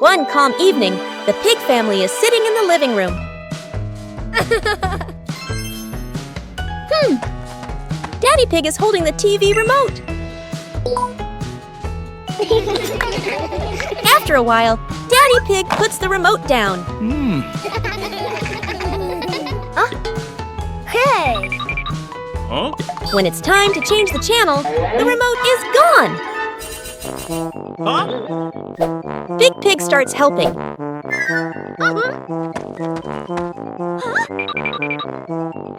One calm evening, the pig family is sitting in the living room. Daddy Pig is holding the TV remote. After a while, Daddy Pig puts the remote down. Hey! When it's time to change the channel, the remote is gone. Big Pig starts helping.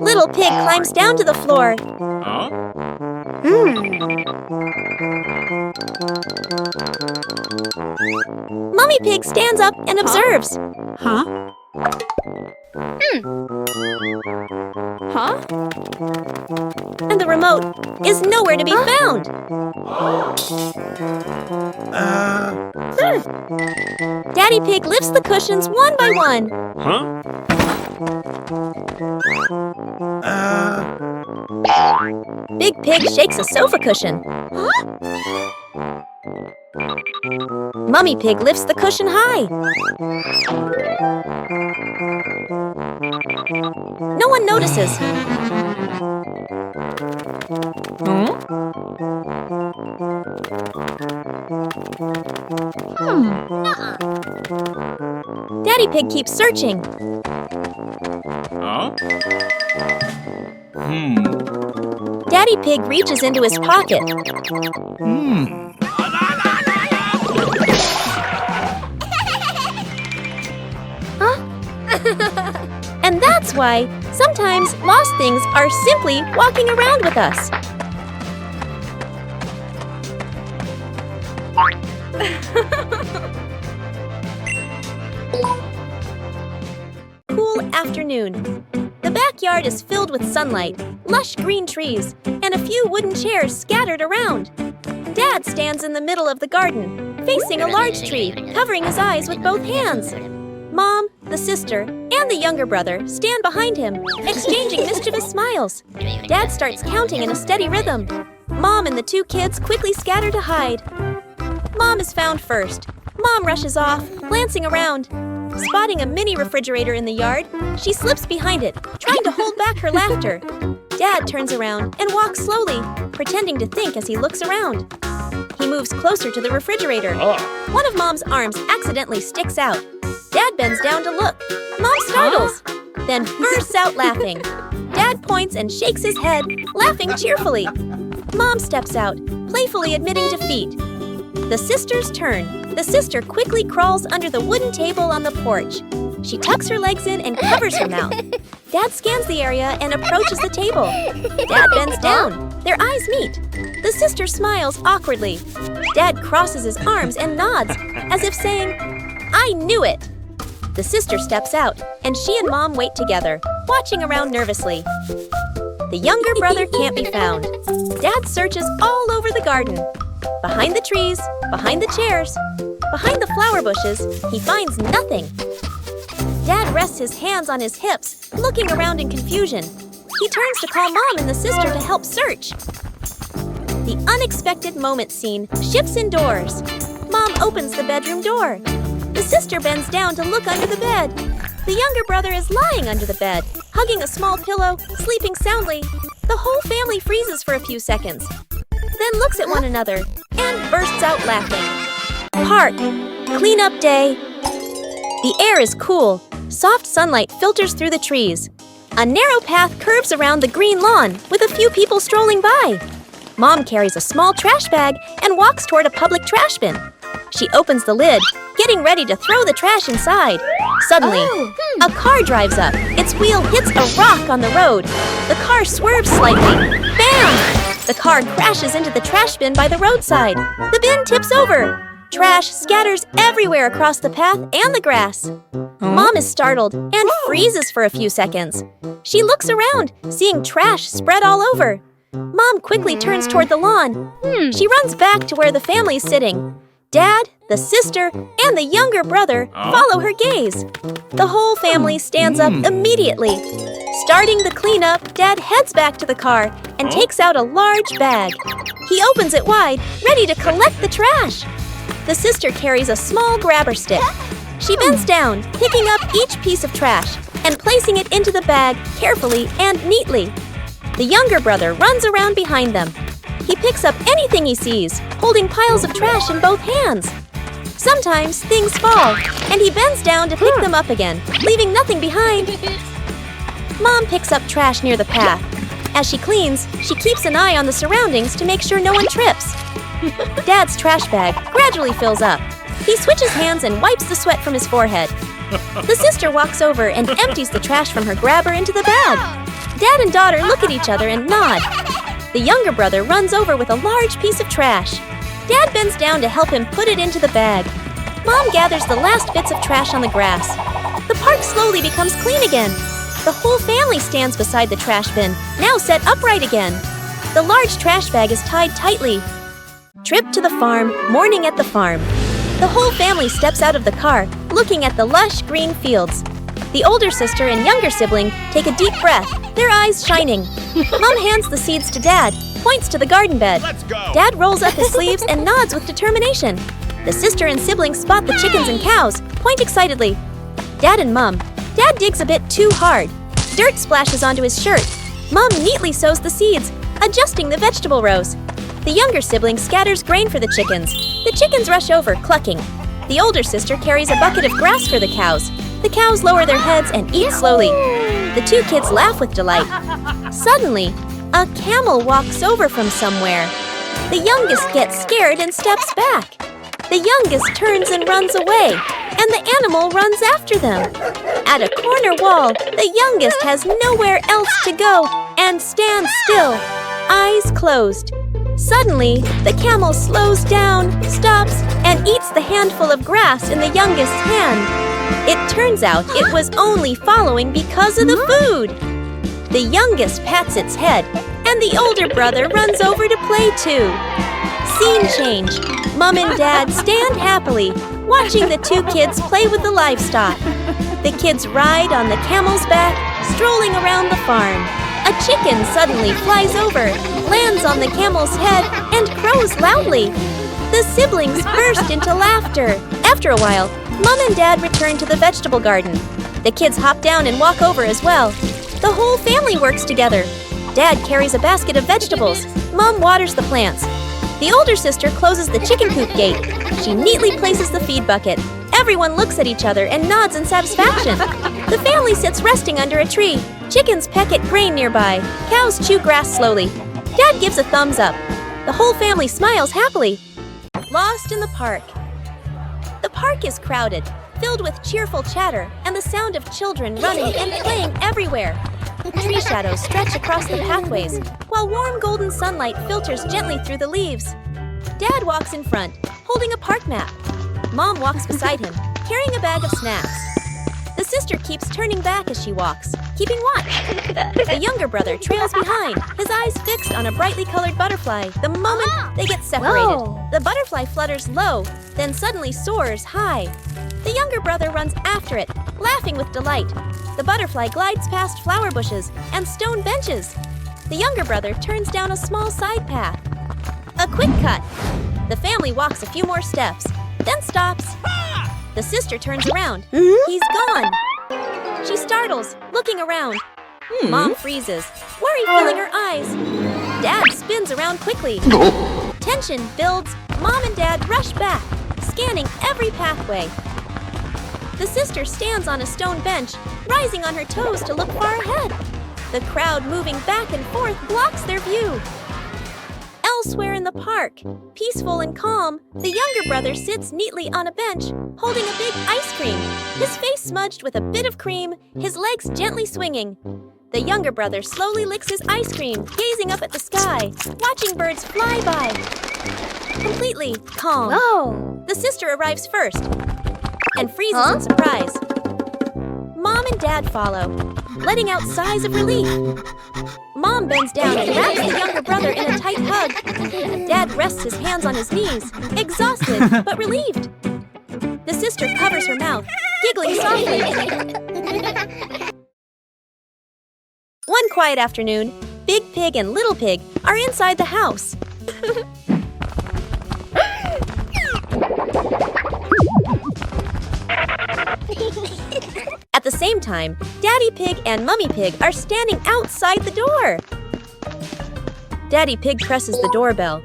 Little Pig climbs down to the floor. Mummy Pig stands up and observes. And the remote is nowhere to be found. Daddy Pig lifts the cushions one by one. Big Pig shakes a sofa cushion. Mummy Pig lifts the cushion high. No one notices. Daddy Pig keeps searching. Daddy Pig reaches into his pocket. And that's why sometimes lost things are simply walking around with us. Cool afternoon. The backyard is filled with sunlight, lush green trees, and a few wooden chairs scattered around. Dad stands in the middle of the garden, facing a large tree, covering his eyes with both hands. Mom, the sister, and the younger brother stand behind him, exchanging mischievous smiles. Dad starts counting in a steady rhythm. Mom and the two kids quickly scatter to hide. Mom is found first. Mom rushes off, glancing around. Spotting a mini refrigerator in the yard, she slips behind it, trying to hold back her laughter. Dad turns around and walks slowly, pretending to think as he looks around. He moves closer to the refrigerator. One of Mom's arms accidentally sticks out. Dad bends down to look. Mom startles, then bursts out laughing. Dad points and shakes his head, laughing cheerfully. Mom steps out, playfully admitting defeat. The sisters turn. The sister quickly crawls under the wooden table on the porch. She tucks her legs in and covers her mouth. Dad scans the area and approaches the table. Dad bends down. Their eyes meet. The sister smiles awkwardly. Dad crosses his arms and nods, as if saying, "I knew it." The sister steps out, and she and Mom wait together, watching around nervously. The younger brother can't be found. Dad searches all over the garden. Behind the trees, behind the chairs, behind the flower bushes, he finds nothing. Dad rests his hands on his hips, looking around in confusion. He turns to call Mom and the sister to help search. The unexpected moment scene shifts indoors. Mom opens the bedroom door. The sister bends down to look under the bed. The younger brother is lying under the bed, hugging a small pillow, sleeping soundly. The whole family freezes for a few seconds, then looks at one another and bursts out laughing. Park. Cleanup day. The air is cool. Soft sunlight filters through the trees. A narrow path curves around the green lawn with a few people strolling by. Mom carries a small trash bag and walks toward a public trash bin. She opens the lid, getting ready to throw the trash inside. Suddenly, a car drives up. Its wheel hits a rock on the road. The car swerves slightly. Bam! The car crashes into the trash bin by the roadside. The bin tips over. Trash scatters everywhere across the path and the grass. Mom is startled and freezes for a few seconds. She looks around, seeing trash spread all over. Mom quickly turns toward the lawn. She runs back to where the family is sitting. Dad, the sister, and the younger brother follow her gaze. The whole family stands up immediately. Starting the cleanup, Dad heads back to the car and takes out a large bag. He opens it wide, ready to collect the trash. The sister carries a small grabber stick. She bends down, picking up each piece of trash and placing it into the bag carefully and neatly. The younger brother runs around behind them. He picks up anything he sees, holding piles of trash in both hands. Sometimes things fall, and he bends down to pick them up again, leaving nothing behind. Mom picks up trash near the path. As she cleans, she keeps an eye on the surroundings to make sure no one trips. Dad's trash bag gradually fills up. He switches hands and wipes the sweat from his forehead. The sister walks over and empties the trash from her grabber into the bag. Dad and daughter look at each other and nod. The younger brother runs over with a large piece of trash. Dad bends down to help him put it into the bag. Mom gathers the last bits of trash on the grass. The park slowly becomes clean again. The whole family stands beside the trash bin, now set upright again. The large trash bag is tied tightly. Trip to the farm, morning at the farm. The whole family steps out of the car, looking at the lush green fields. The older sister and younger sibling take a deep breath, their eyes shining. Mom hands the seeds to Dad, points to the garden bed. Let's go. Dad rolls up his sleeves and nods with determination. The sister and siblings spot the chickens and cows, point excitedly. Dad and Mom. Dad digs a bit too hard. Dirt splashes onto his shirt. Mom neatly sows the seeds, adjusting the vegetable rows. The younger sibling scatters grain for the chickens. The chickens rush over, clucking. The older sister carries a bucket of grass for the cows. The cows lower their heads and eat slowly. The two kids laugh with delight. Suddenly, a camel walks over from somewhere. The youngest gets scared and steps back. The youngest turns and runs away, and the animal runs after them. At a corner wall, the youngest has nowhere else to go and stands still, eyes closed. Suddenly, the camel slows down, stops, and eats the handful of grass in the youngest's hand. It turns out it was only following because of the food. The youngest pats its head, and the older brother runs over to play too. Scene change. Mom and Dad stand happily, watching the two kids play with the livestock. The kids ride on the camel's back, strolling around the farm. A chicken suddenly flies over, lands on the camel's head, and crows loudly. The siblings burst into laughter. After a while, Mom and Dad return to the vegetable garden. The kids hop down and walk over as well. The whole family works together. Dad carries a basket of vegetables. Mom waters the plants. The older sister closes the chicken coop gate. She neatly places the feed bucket. Everyone looks at each other and nods in satisfaction. The family sits resting under a tree. Chickens peck at grain nearby. Cows chew grass slowly. Dad gives a thumbs up. The whole family smiles happily. Lost in the park. The park is crowded, filled with cheerful chatter and the sound of children running and playing everywhere. Tree shadows stretch across the pathways, while warm golden sunlight filters gently through the leaves. Dad walks in front, holding a park map. Mom walks beside him, carrying a bag of snacks. The sister keeps turning back as she walks, keeping watch. The younger brother trails behind, his eyes fixed on a brightly colored butterfly the moment they get separated. Whoa. The butterfly flutters low, then suddenly soars high. The younger brother runs after it, laughing with delight. The butterfly glides past flower bushes and stone benches. The younger brother turns down a small side path. A quick cut. The family walks a few more steps, then stops. The sister turns around. He's gone. She startles, looking around. Mom freezes, worry filling her eyes. Dad spins around quickly. Tension builds. Mom and Dad rush back, scanning every pathway. The sister stands on a stone bench, rising on her toes to look far ahead. The crowd moving back and forth blocks their view. Elsewhere in the park, peaceful and calm, the younger brother sits neatly on a bench, holding a big ice cream, his face smudged with a bit of cream, his legs gently swinging. The younger brother slowly licks his ice cream, gazing up at the sky, watching birds fly by. Completely calm. Whoa! The sister arrives first and freezes in surprise. Mom and Dad follow, letting out sighs of relief. Mom bends down and wraps the younger brother in a tight hug. Dad rests his hands on his knees, exhausted but relieved. The sister covers her mouth, giggling softly. One quiet afternoon, Big Pig and Little Pig are inside the house. same time, Daddy Pig and Mummy Pig are standing outside the door. Daddy Pig presses the doorbell.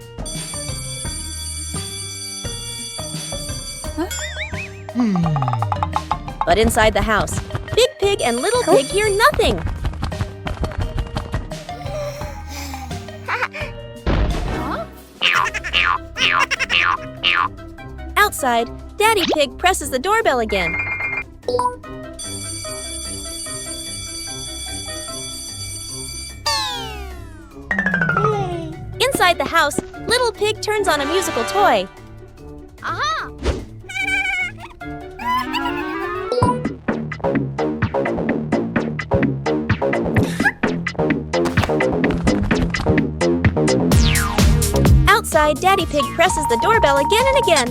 But inside the house, Big Pig and Little Pig hear nothing. Outside, Daddy Pig presses the doorbell again. Inside the house, Little Pig turns on a musical toy. Aha! Outside, Daddy Pig presses the doorbell again and again.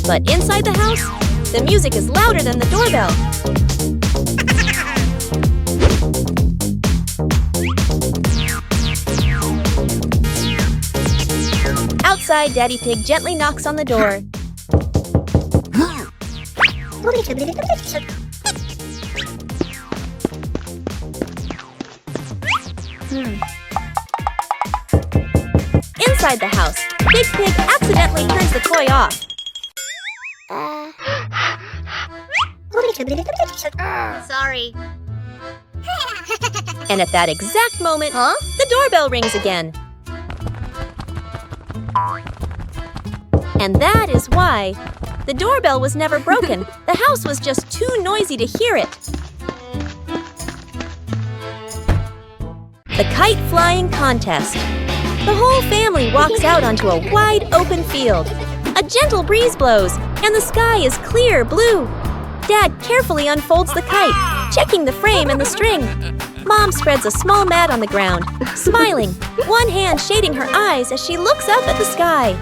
But inside the house, the music is louder than the doorbell. Outside, Daddy Pig gently knocks on the door. Inside the house, Big Pig accidentally turns the toy off. Sorry. And at that exact moment, the doorbell rings again. And that is why the doorbell was never broken. The house was just too noisy to hear it. The kite flying contest. The whole family walks out onto a wide open field. A gentle breeze blows, and the sky is clear blue. Dad carefully unfolds the kite, checking the frame and the string. Mom spreads a small mat on the ground, smiling, one hand shading her eyes as she looks up at the sky.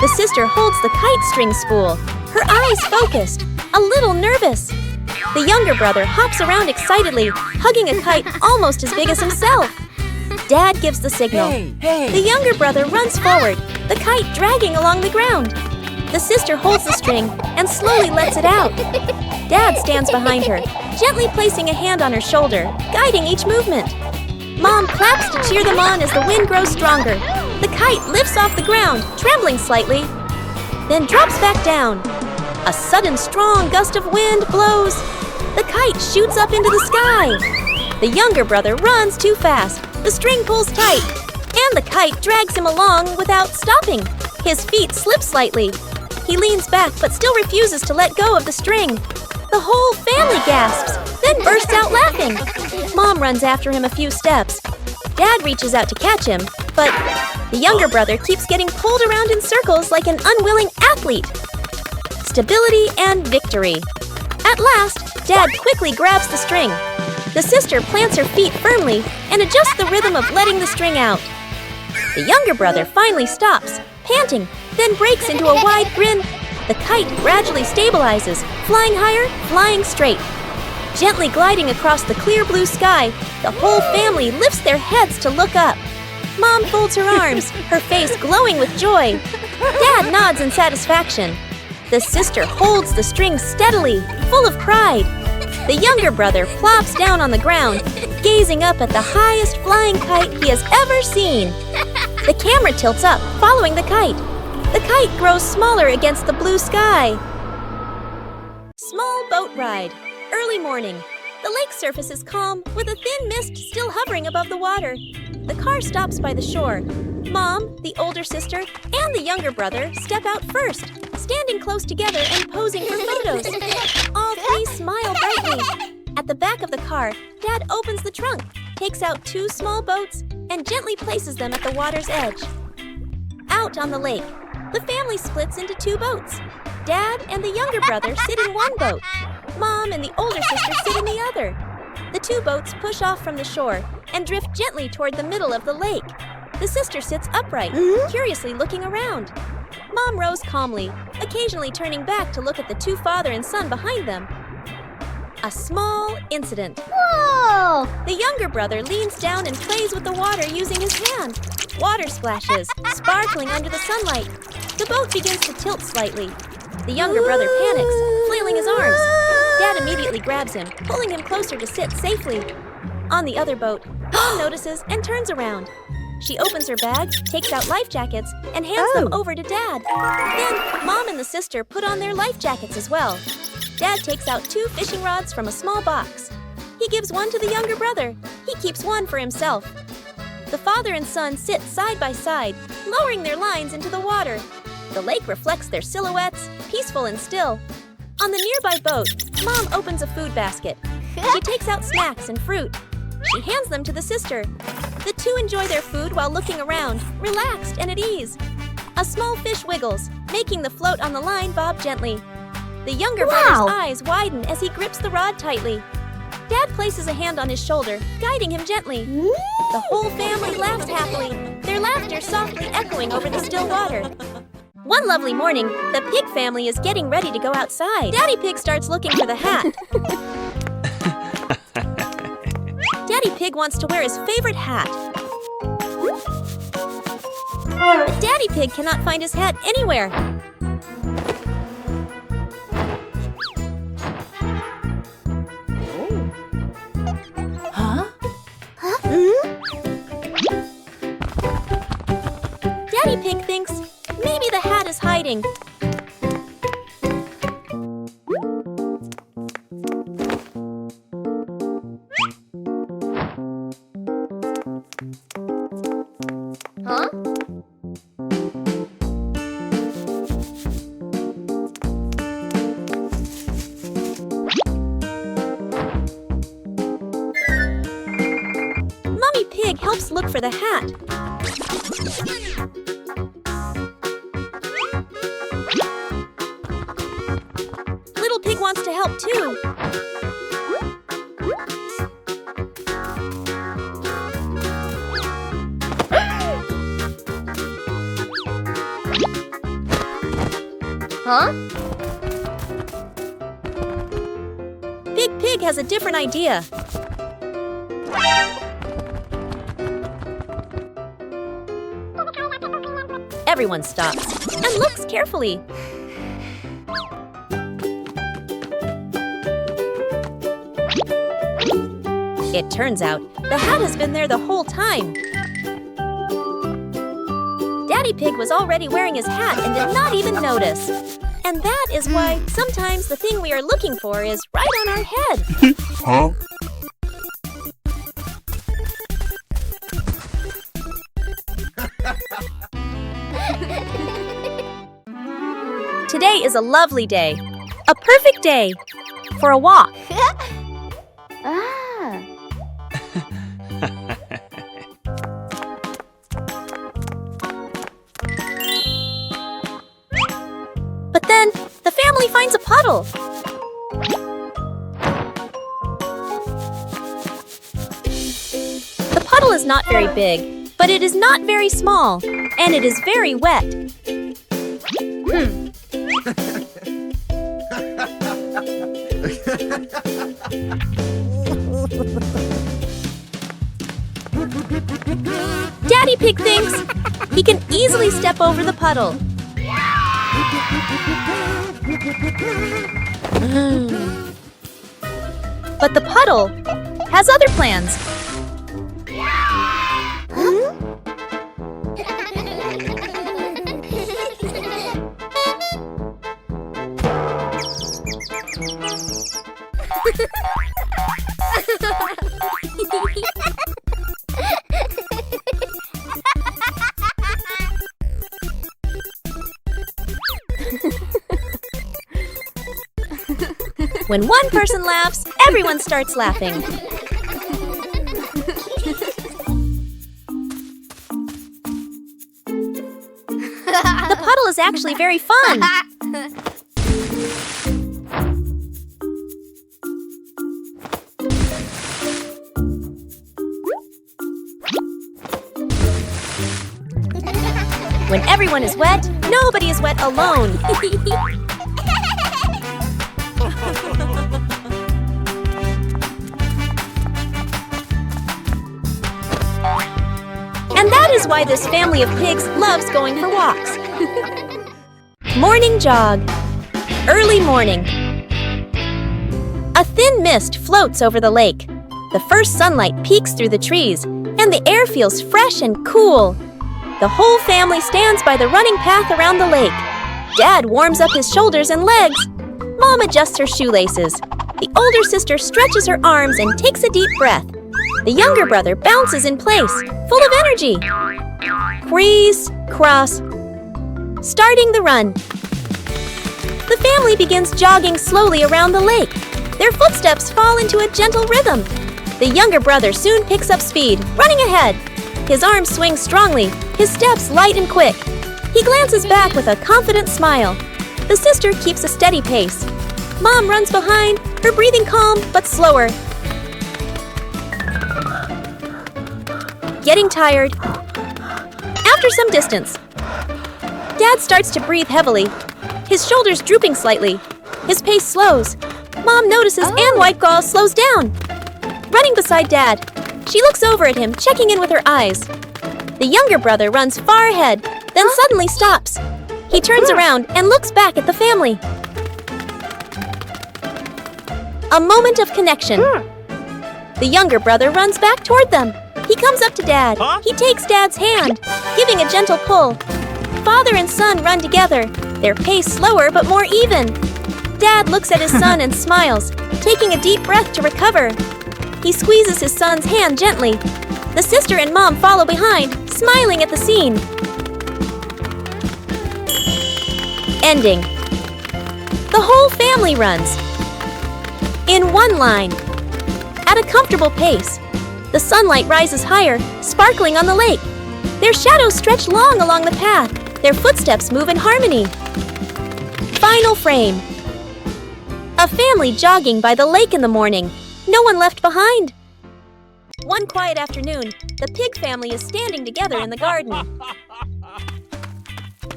The sister holds the kite string spool, her eyes focused, a little nervous. The younger brother hops around excitedly, hugging a kite almost as big as himself. Dad gives the signal. Hey. The younger brother runs forward, the kite dragging along the ground. The sister holds the string and slowly lets it out. Dad stands behind her, gently placing a hand on her shoulder, guiding each movement. Mom claps to cheer them on as the wind grows stronger. The kite lifts off the ground, trembling slightly, then drops back down. A sudden strong gust of wind blows. The kite shoots up into the sky. The younger brother runs too fast. The string pulls tight, and the kite drags him along without stopping. His feet slip slightly. He leans back but still refuses to let go of the string. The whole family gasps, then bursts out laughing. Mom runs after him a few steps. Dad reaches out to catch him, but the younger brother keeps getting pulled around in circles like an unwilling athlete. Stability and victory. At last, Dad quickly grabs the string. The sister plants her feet firmly and adjusts the rhythm of letting the string out. The younger brother finally stops, panting, then breaks into a wide grin. The kite gradually stabilizes, flying higher, flying straight. Gently gliding across the clear blue sky, the whole family lifts their heads to look up. Mom folds her arms, her face glowing with joy. Dad nods in satisfaction. The sister holds the string steadily, full of pride. The younger brother plops down on the ground, gazing up at the highest flying kite he has ever seen. The camera tilts up, following the kite. The kite grows smaller against the blue sky. Small boat ride. Early morning. The lake surface is calm, with a thin mist still hovering above the water. The car stops by the shore. Mom, the older sister, and the younger brother step out first, standing close together and posing for photos. All three smile brightly. At the back of the car, Dad opens the trunk, takes out two small boats, and gently places them at the water's edge. Out on the lake, the family splits into two boats. Dad and the younger brother sit in one boat. Mom and the older sister sit in the other. The two boats push off from the shore and drift gently toward the middle of the lake. The sister sits upright, curiously looking around. Mom rows calmly, occasionally turning back to look at the two father and son behind them. A small incident. Whoa! The younger brother leans down and plays with the water using his hand. Water splashes, sparkling under the sunlight. The boat begins to tilt slightly. The younger brother panics, flailing his arms. Dad immediately grabs him, pulling him closer to sit safely. On the other boat, Mom notices and turns around. She opens her bag, takes out life jackets, and hands them over to Dad. Then, Mom and the sister put on their life jackets as well. Dad takes out 2 fishing rods from a small box. He gives one to the younger brother. He keeps one for himself. The father and son sit side by side, lowering their lines into the water. The lake reflects their silhouettes, peaceful and still. On the nearby boat, Mom opens a food basket. She takes out snacks and fruit. She hands them to the sister. The two enjoy their food while looking around, relaxed and at ease. A small fish wiggles, making the float on the line bob gently. The younger brother's eyes widen as he grips the rod tightly. Dad places a hand on his shoulder, guiding him gently. The whole family laughs happily, their laughter softly echoing over the still water. One lovely morning, the pig family is getting ready to go outside. Daddy Pig starts looking for the hat. Daddy Pig wants to wear his favorite hat. But Daddy Pig cannot find his hat anywhere. Daddy Pig thinks maybe the hat is hiding. Mommy Pig helps look for the hat. Little Pig wants to help too. Big Pig has a different idea. Everyone stops and looks carefully. It turns out the hat has been there the whole time. Daddy Pig was already wearing his hat and did not even notice. And that is why sometimes the thing we are looking for is right on our head. Huh? Today is a lovely day. A perfect day for a walk. But then, the family finds a puddle. The puddle is not very big, but it is not very small, and it is very wet. Daddy Pig thinks he can easily step over the puddle. But the puddle has other plans. When one person laughs, everyone starts laughing. The puddle is actually very fun. When everyone is wet, nobody is wet alone. And that is why this family of pigs loves going for walks. Morning jog. early morning. A thin mist floats over the lake. The first sunlight peeks through the trees, and the air feels fresh and cool. The whole family stands by the running path around the lake. Dad warms up his shoulders and legs. Mom adjusts her shoelaces. The older sister stretches her arms and takes a deep breath. The younger brother bounces in place, full of energy. Crease, cross, starting the run. The family begins jogging slowly around the lake. Their footsteps fall into a gentle rhythm. The younger brother soon picks up speed, running ahead. His arms swing strongly, his steps light and quick. He glances back with a confident smile. The sister keeps a steady pace. Mom runs behind, her breathing calm but slower. Getting tired. After some distance, Dad starts to breathe heavily, his shoulders drooping slightly. His pace slows. Mom notices and White Gull slows down. Running beside Dad, she looks over at him, checking in with her eyes. The younger brother runs far ahead, then suddenly stops. He turns around and looks back at the family. A moment of connection. The younger brother runs back toward them. He comes up to Dad. He takes Dad's hand, giving a gentle pull. Father and son run together, their pace slower but more even. Dad looks at his son and smiles, taking a deep breath to recover. He squeezes his son's hand gently. The sister and Mom follow behind, smiling at the scene. Ending. The whole family runs. In one line. At a comfortable pace. The sunlight rises higher, sparkling on the lake. Their shadows stretch long along the path. Their footsteps move in harmony. Final frame. A family jogging by the lake in the morning. No one left behind. One quiet afternoon, the pig family is standing together in the garden.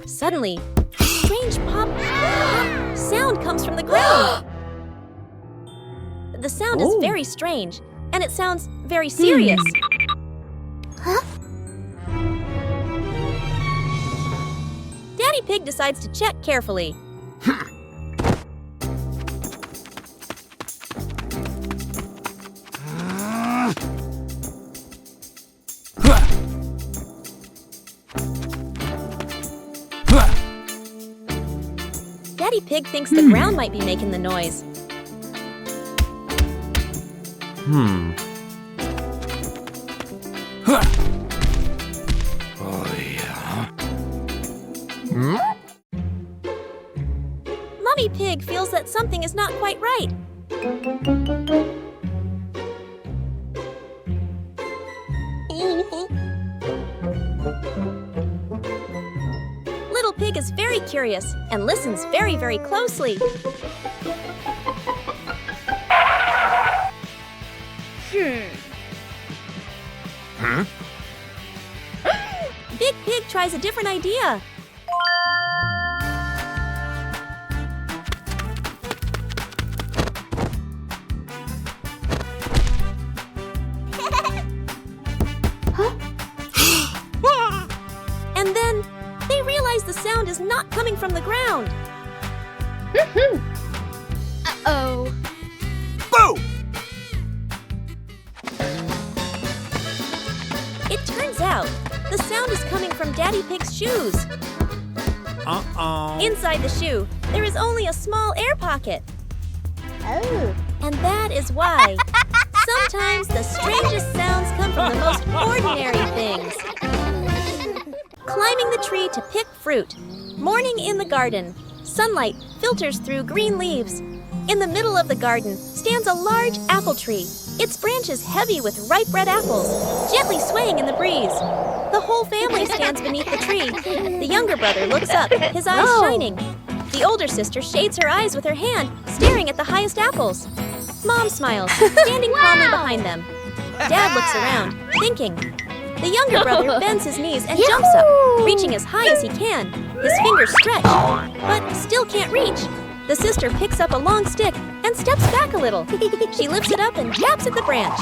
Suddenly, a strange pop sound comes from the ground. The sound is very strange, and it sounds very serious. Daddy Pig decides to check carefully. Daddy Pig thinks the ground might be making the noise. Oh, yeah. Mummy Pig feels that something is not quite right. Little Pig is very curious and listens very, very closely. Big Pig tries a different idea. And then they realize the sound is not coming from the ground. Uh-oh. Boo! It turns out the sound is coming from Daddy Pig's shoes. Inside the shoe, there is only a small air pocket. Oh. And that is why sometimes the strangest sounds come from the most ordinary things. Climbing the tree to pick fruit. Morning in the garden. Sunlight filters through green leaves. In the middle of the garden stands a large apple tree. Its branches heavy with ripe red apples, gently swaying in the breeze. The whole family stands beneath the tree. The younger brother looks up, his eyes shining. The older sister shades her eyes with her hand, staring at the highest apples. Mom smiles, standing calmly behind them. Dad looks around, thinking. The younger brother bends his knees and jumps up, reaching as high as he can. His fingers stretch, but still can't reach. The sister picks up a long stick and steps back a little. She lifts it up and taps at the branch.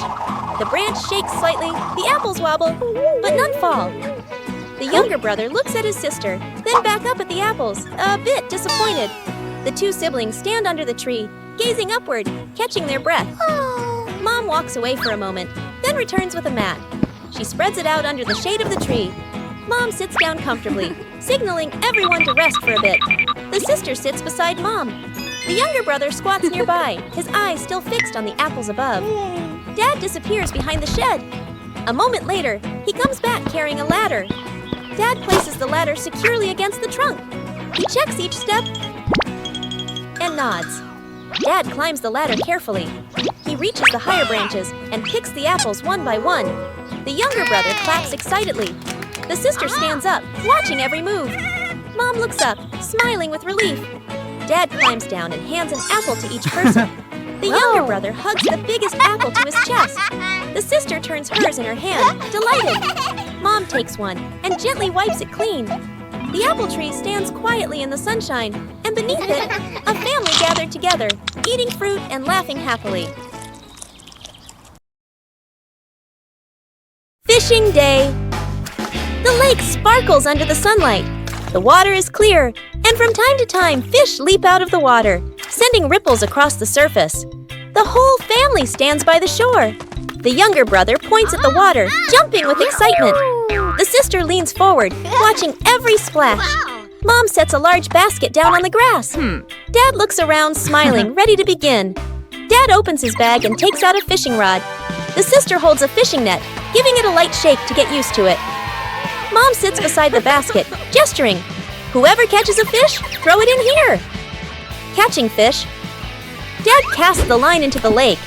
The branch shakes slightly, the apples wobble, but none fall. The younger brother looks at his sister, then back up at the apples, a bit disappointed. The two siblings stand under the tree, gazing upward, catching their breath. Mom walks away for a moment, then returns with a mat. She spreads it out under the shade of the tree. Mom sits down comfortably, signaling everyone to rest for a bit. The sister sits beside Mom. The younger brother squats nearby, his eyes still fixed on the apples above. Dad disappears behind the shed. A moment later, he comes back carrying a ladder. Dad places the ladder securely against the trunk. He checks each step and nods. Dad climbs the ladder carefully. He reaches the higher branches and picks the apples one by one. The younger brother claps excitedly. The sister stands up, watching every move. Mom looks up, smiling with relief. Dad climbs down and hands an apple to each person. The younger brother hugs the biggest apple to his chest. The sister turns hers in her hand, delighted. Mom takes one and gently wipes it clean. The apple tree stands quietly in the sunshine, and beneath it, a family gathered together, eating fruit and laughing happily. Fishing day. The lake sparkles under the sunlight. The water is clear, and from time to time, fish leap out of the water, sending ripples across the surface. The whole family stands by the shore. The younger brother points at the water, jumping with excitement. The sister leans forward, watching every splash. Mom sets a large basket down on the grass. Dad looks around, smiling, ready to begin. Dad opens his bag and takes out a fishing rod. The sister holds a fishing net, giving it a light shake to get used to it. Mom sits beside the basket, gesturing. Whoever catches a fish, throw it in here. Catching fish. Dad casts the line into the lake.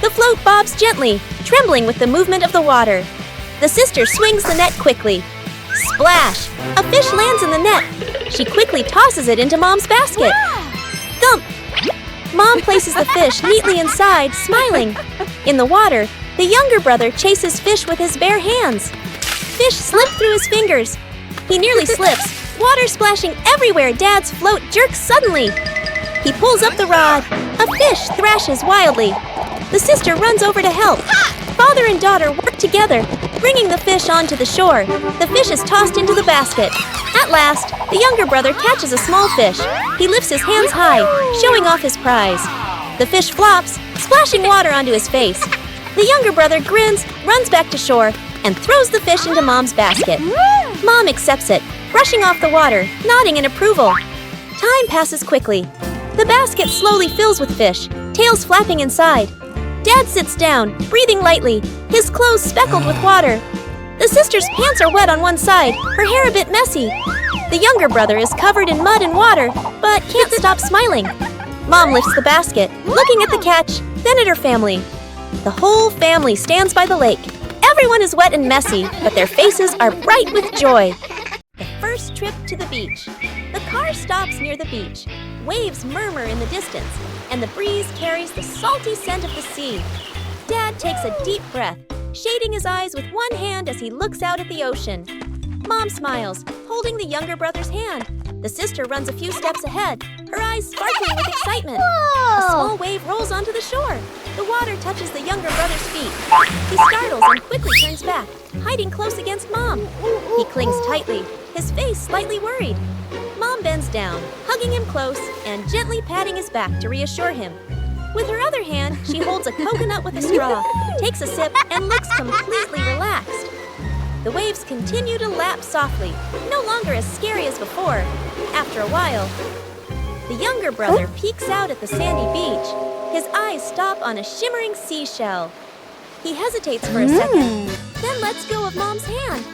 The float bobs gently, trembling with the movement of the water. The sister swings the net quickly. Splash! A fish lands in the net. She quickly tosses it into Mom's basket. Thump! Mom places the fish neatly inside, smiling. In the water, the younger brother chases fish with his bare hands. Fish slip through his fingers. He nearly slips, water splashing everywhere. Dad's float jerks suddenly. He pulls up the rod. A fish thrashes wildly. The sister runs over to help. Father and daughter work together, bringing the fish onto the shore. The fish is tossed into the basket. At last, the younger brother catches a small fish. He lifts his hands high, showing off his prize. The fish flops, splashing water onto his face. The younger brother grins, runs back to shore, and throws the fish into Mom's basket. Mom accepts it, brushing off the water, nodding in approval. Time passes quickly. The basket slowly fills with fish, tails flapping inside. Dad sits down, breathing lightly, his clothes speckled with water. The sister's pants are wet on one side, her hair a bit messy. The younger brother is covered in mud and water, but can't stop smiling. Mom lifts the basket, looking at the catch, then at her family. The whole family stands by the lake. Everyone is wet and messy, but their faces are bright with joy. The first trip to the beach. The car stops near the beach. Waves murmur in the distance, and the breeze carries the salty scent of the sea. Dad takes a deep breath, shading his eyes with one hand as he looks out at the ocean. Mom smiles, holding the younger brother's hand. The sister runs a few steps ahead, her eyes sparkling with excitement. A small wave rolls onto the shore. The water touches the younger brother's feet. He startles and quickly turns back, hiding close against Mom. He clings tightly, his face slightly worried. Mom bends down, hugging him close and gently patting his back to reassure him. With her other hand, she holds a coconut with a straw, takes a sip, and looks completely relaxed. The waves continue to lap softly, no longer as scary as before. After a while, the younger brother peeks out at the sandy beach. His eyes stop on a shimmering seashell. He hesitates for a second, then lets go of Mom's hand.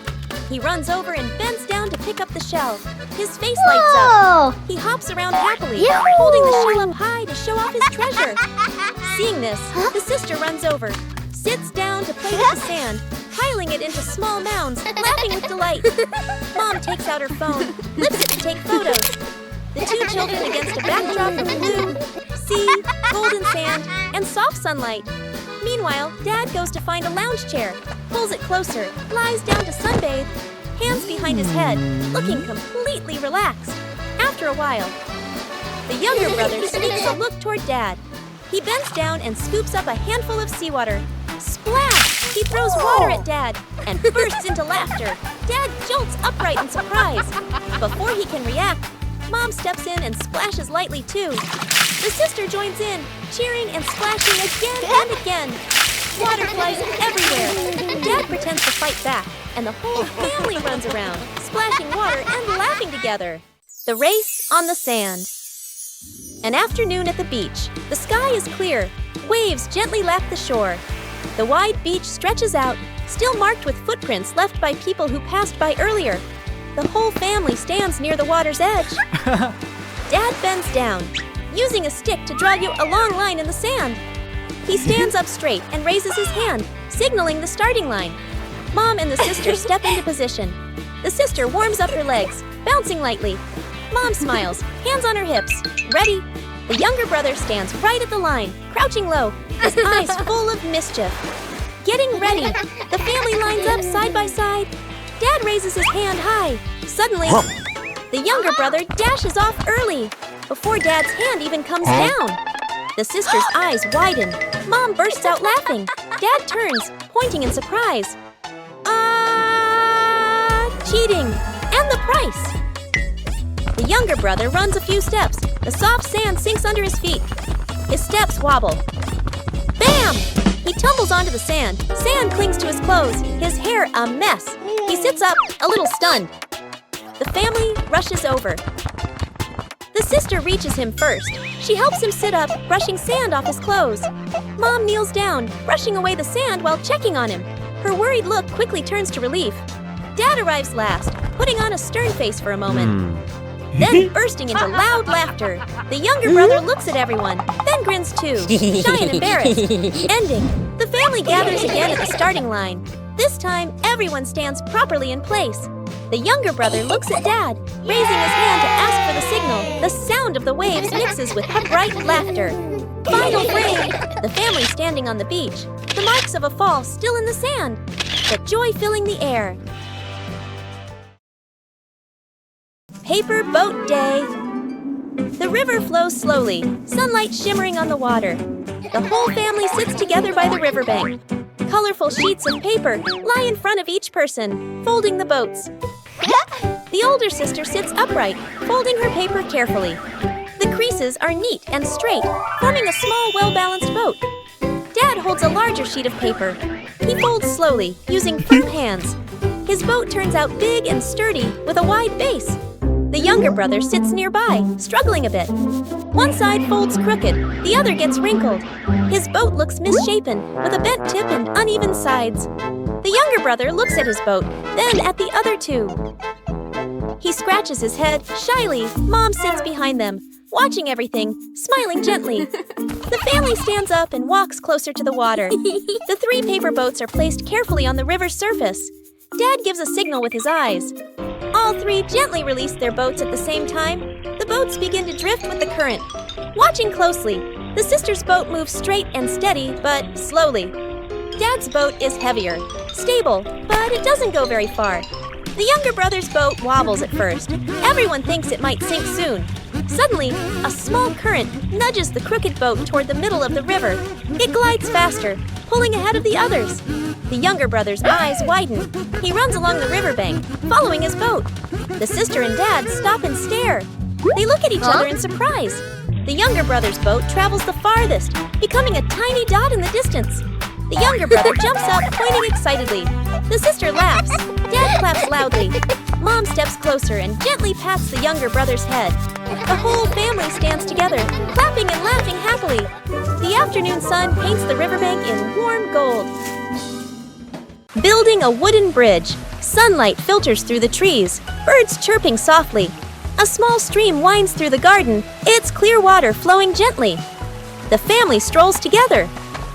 He runs over and bends down to pick up the shell. His face lights up. He hops around happily, holding the shell up high to show off his treasure. Seeing this, the sister runs over, sits down to play with the sand, piling it into small mounds, laughing with delight. Mom takes out her phone, lifts it to take photos. The two children against a backdrop of blue, sea, golden sand, and soft sunlight. Meanwhile, Dad goes to find a lounge chair, pulls it closer, lies down to sunbathe, hands behind his head, looking completely relaxed. After a while, the younger brother sneaks a look toward Dad. He bends down and scoops up a handful of seawater. Splash! He throws water at Dad and bursts into laughter. Dad jolts upright in surprise. Before he can react, Mom steps in and splashes lightly too. The sister joins in, cheering and splashing again and again. Water flies everywhere. Dad pretends to fight back, and the whole family runs around, splashing water and laughing together. The race on the sand. An afternoon at the beach. The sky is clear. Waves gently lap the shore. The wide beach stretches out, still marked with footprints left by people who passed by earlier. The whole family stands near the water's edge. Dad bends down, using a stick to draw you a long line in the sand. He stands up straight and raises his hand, signaling the starting line. Mom and the sister step into position. The sister warms up her legs, bouncing lightly. Mom smiles, hands on her hips, ready. The younger brother stands right at the line, crouching low, his eyes full of mischief. Getting ready, the family lines up side by side. Dad raises his hand high. Suddenly, the younger brother dashes off early, before Dad's hand even comes down. The sister's eyes widen. Mom bursts out laughing. Dad turns, pointing in surprise. Cheating! And the price! The younger brother runs a few steps. The soft sand sinks under his feet. His steps wobble. Bam! He tumbles onto the sand. Sand clings to his clothes, his hair a mess. He sits up, a little stunned. The family rushes over. The sister reaches him first. She helps him sit up, brushing sand off his clothes. Mom kneels down, brushing away the sand while checking on him. Her worried look quickly turns to relief. Dad arrives last, putting on a stern face for a moment. Then bursting into loud laughter. The younger brother looks at everyone, then grins too, shy and embarrassed. Ending. The family gathers again at the starting line. This time, everyone stands properly in place. The younger brother looks at Dad, raising his hand to ask for the signal. The sound of the waves mixes with bright laughter. Final frame. The family standing on the beach. The marks of a fall still in the sand, but joy filling the air. Paper Boat Day. The river flows slowly, sunlight shimmering on the water. The whole family sits together by the riverbank. Colorful sheets of paper lie in front of each person, folding the boats. The older sister sits upright, folding her paper carefully. The creases are neat and straight, forming a small, well-balanced boat. Dad holds a larger sheet of paper. He folds slowly, using firm hands. His boat turns out big and sturdy, with a wide base. The younger brother sits nearby, struggling a bit. One side folds crooked, the other gets wrinkled. His boat looks misshapen, with a bent tip and uneven sides. The younger brother looks at his boat, then at the other two. He scratches his head, shyly. Mom sits behind them, watching everything, smiling gently. The family stands up and walks closer to the water. The 3 paper boats are placed carefully on the river's surface. Dad gives a signal with his eyes. All 3 gently release their boats at the same time. The boats begin to drift with the current. Watching closely, the sister's boat moves straight and steady, but slowly. Dad's boat is heavier, stable, but it doesn't go very far. The younger brother's boat wobbles at first. Everyone thinks it might sink soon. Suddenly, a small current nudges the crooked boat toward the middle of the river. It glides faster, pulling ahead of the others. The younger brother's eyes widen. He runs along the riverbank, following his boat. The sister and Dad stop and stare. They look at each other in surprise. The younger brother's boat travels the farthest, becoming a tiny dot in the distance. The younger brother jumps up, pointing excitedly. The sister laughs. Dad claps loudly. Mom steps closer and gently pats the younger brother's head. The whole family stands together, clapping and laughing happily. The afternoon sun paints the riverbank in warm gold. Building a wooden bridge. Sunlight filters through the trees, birds chirping softly. A small stream winds through the garden, its clear water flowing gently. The family strolls together.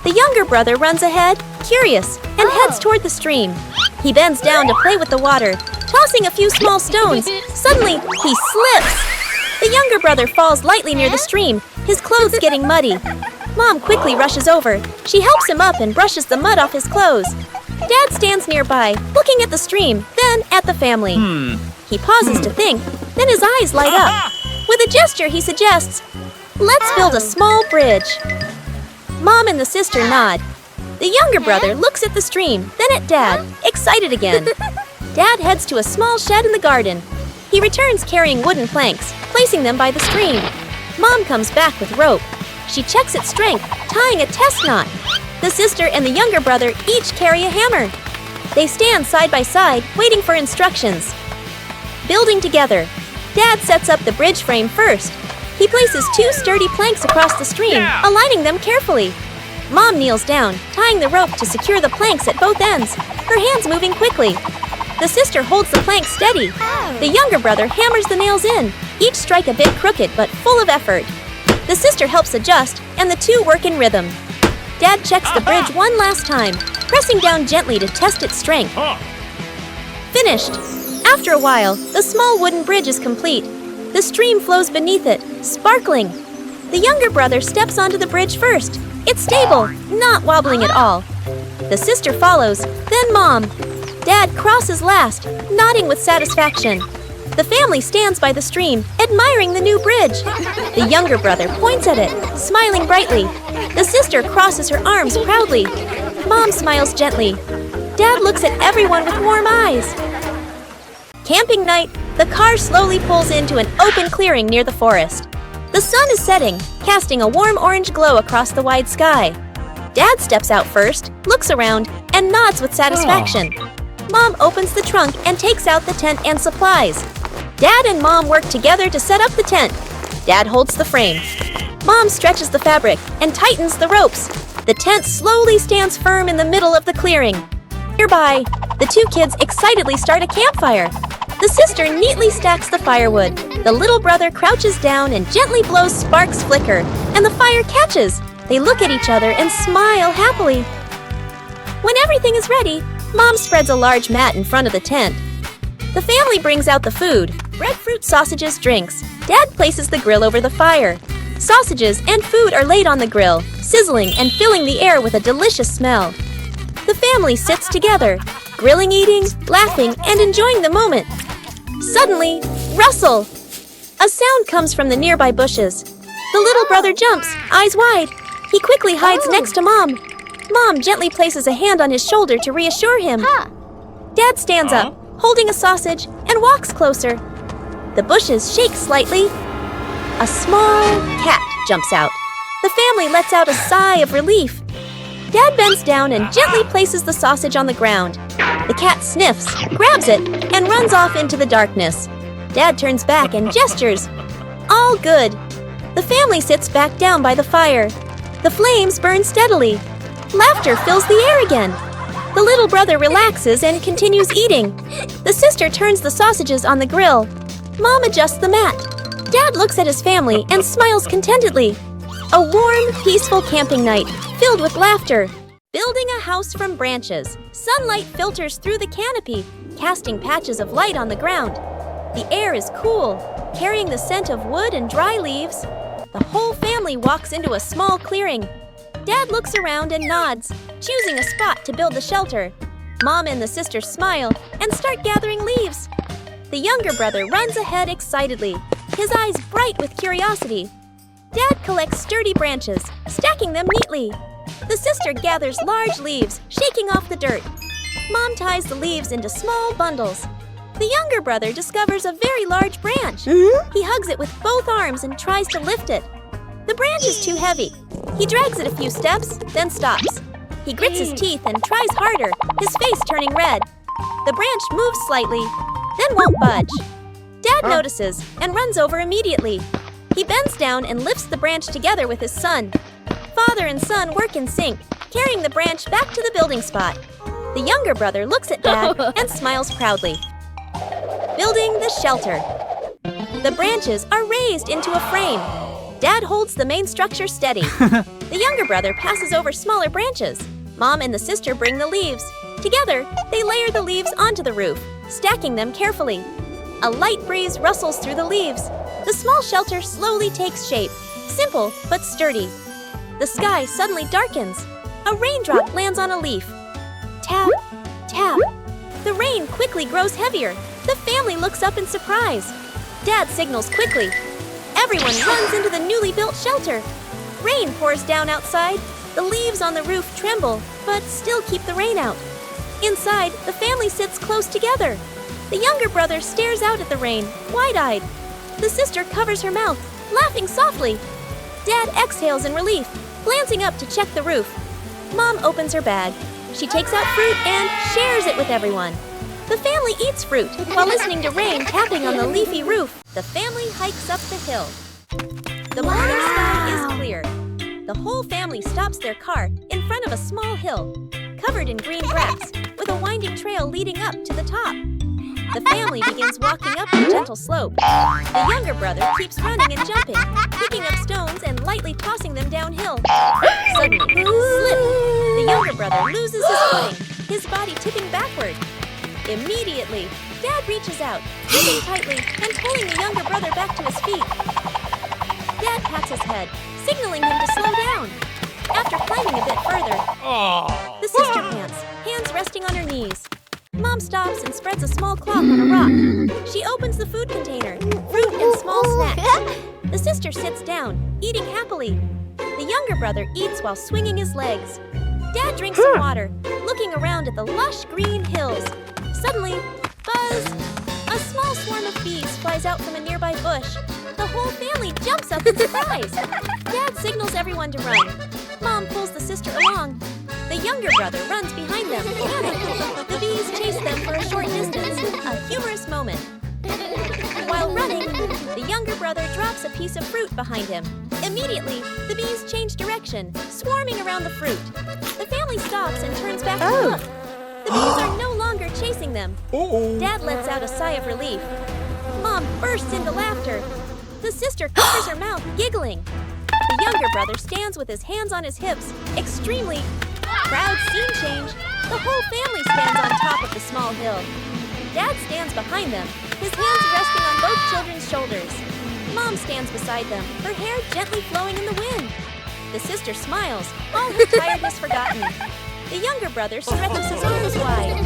The younger brother runs ahead, curious, and heads toward the stream. He bends down to play with the water, tossing a few small stones. Suddenly, he slips. The younger brother falls lightly near the stream, his clothes getting muddy. Mom quickly rushes over. She helps him up and brushes the mud off his clothes. Dad stands nearby, looking at the stream, then at the family. He pauses to think, then his eyes light up. With a gesture, he suggests, "Let's build a small bridge." Mom and the sister nod. The younger brother looks at the stream, then at Dad, excited again. Dad heads to a small shed in the garden. He returns carrying wooden planks, placing them by the stream. Mom comes back with rope. She checks its strength, tying a test knot. The sister and the younger brother each carry a hammer. They stand side by side, waiting for instructions. Building together. Dad sets up the bridge frame first. He places 2 sturdy planks across the stream, aligning them carefully. Mom kneels down, tying the rope to secure the planks at both ends, her hands moving quickly. The sister holds the planks steady. The younger brother hammers the nails in, each strike a bit crooked but full of effort. The sister helps adjust, and the two work in rhythm. Dad checks the bridge one last time, pressing down gently to test its strength. Finished! After a while, the small wooden bridge is complete. The stream flows beneath it, sparkling. The younger brother steps onto the bridge first. It's stable, not wobbling at all. The sister follows, then Mom. Dad crosses last, nodding with satisfaction. The family stands by the stream, admiring the new bridge. The younger brother points at it, smiling brightly. The sister crosses her arms proudly. Mom smiles gently. Dad looks at everyone with warm eyes. Camping night, the car slowly pulls into an open clearing near the forest. The sun is setting, casting a warm orange glow across the wide sky. Dad steps out first, looks around, and nods with satisfaction. Mom opens the trunk and takes out the tent and supplies. Dad and Mom work together to set up the tent. Dad holds the frame. Mom stretches the fabric and tightens the ropes. The tent slowly stands firm in the middle of the clearing. Nearby, the two kids excitedly start a campfire. The sister neatly stacks the firewood. The little brother crouches down and gently blows sparks flicker, and the fire catches. They look at each other and smile happily. When everything is ready, Mom spreads a large mat in front of the tent. The family brings out the food: breadfruit, sausages, drinks. Dad places the grill over the fire. Sausages and food are laid on the grill, sizzling and filling the air with a delicious smell. The family sits together, grilling, eating, laughing, and enjoying the moment. Suddenly, rustle! A sound comes from the nearby bushes. The little brother jumps, eyes wide. He quickly hides next to Mom. Mom gently places a hand on his shoulder to reassure him. Dad stands up, holding a sausage, and walks closer. The bushes shake slightly. A small cat jumps out. The family lets out a sigh of relief. Dad bends down and gently places the sausage on the ground. The cat sniffs, grabs it, and runs off into the darkness. Dad turns back and gestures. All good. The family sits back down by the fire. The flames burn steadily. Laughter fills the air again. The little brother relaxes and continues eating. The sister turns the sausages on the grill. Mom adjusts the mat. Dad looks at his family and smiles contentedly. A warm, peaceful camping night, filled with laughter. Building a house from branches, sunlight filters through the canopy, casting patches of light on the ground. The air is cool, carrying the scent of wood and dry leaves. The whole family walks into a small clearing. Dad looks around and nods, choosing a spot to build the shelter. Mom and the sister smile and start gathering leaves. The younger brother runs ahead excitedly, his eyes bright with curiosity. Dad collects sturdy branches, stacking them neatly. The sister gathers large leaves, shaking off the dirt. Mom ties the leaves into small bundles. The younger brother discovers a very large branch. He hugs it with both arms and tries to lift it. The branch is too heavy. He drags it a few steps, then stops. He grits his teeth and tries harder, his face turning red. The branch moves slightly, then won't budge. Dad notices and runs over immediately. He bends down and lifts the branch together with his son. Father and son work in sync, carrying the branch back to the building spot. The younger brother looks at Dad and smiles proudly. Building the shelter. The branches are raised into a frame. Dad holds the main structure steady. The younger brother passes over smaller branches. Mom and the sister bring the leaves. Together, they layer the leaves onto the roof, stacking them carefully. A light breeze rustles through the leaves. The small shelter slowly takes shape, simple but sturdy. The sky suddenly darkens. A raindrop lands on a leaf. Tap, tap. The rain quickly grows heavier. The family looks up in surprise. Dad signals quickly. Everyone runs into the newly built shelter. Rain pours down outside. The leaves on the roof tremble, but still keep the rain out. Inside, the family sits close together. The younger brother stares out at the rain, wide-eyed. The sister covers her mouth, laughing softly. Dad exhales in relief, glancing up to check the roof. Mom opens her bag. She takes out fruit and shares it with everyone. The family eats fruit while listening to rain tapping on the leafy roof. The family hikes up the hill. The morning sky is clear. The whole family stops their car in front of a small hill, covered in green grass, with a winding trail leading up to the top. The family begins walking up the gentle slope. The younger brother keeps running and jumping, picking up stones and lightly tossing them downhill. Suddenly, slip! The younger brother loses his footing, his body tipping backward. Immediately, Dad reaches out, gripping tightly and pulling the younger brother back to his feet. Dad pats his head, signaling him to slow down. After climbing a bit further, the sister pants, hands resting on her knees. Mom stops and spreads a small cloth on a rock. She opens the food container, fruit and small snacks. The sister sits down, eating happily. The younger brother eats while swinging his legs. Dad drinks some water, looking around at the lush green hills. Suddenly, buzz! A small swarm of bees flies out from a nearby bush. The whole family jumps up in surprise. Dad signals everyone to run. Mom pulls the sister along. The younger brother runs behind them, panicked. The bees chase them for a short distance, a humorous moment. While running, the younger brother drops a piece of fruit behind him. Immediately, the bees change direction, swarming around the fruit. The family stops and turns back to look. The bees are no longer chasing them. Dad lets out a sigh of relief. Mom bursts into laughter. The sister covers her mouth, giggling. The younger brother stands with his hands on his hips, extremely proud scene change. The whole family stands on top of the small hill. Dad stands behind them, his hands resting on both children's shoulders. Mom stands beside them, her hair gently flowing in the wind. The sister smiles, all her tiredness forgotten. The younger brother stretches his arms wide,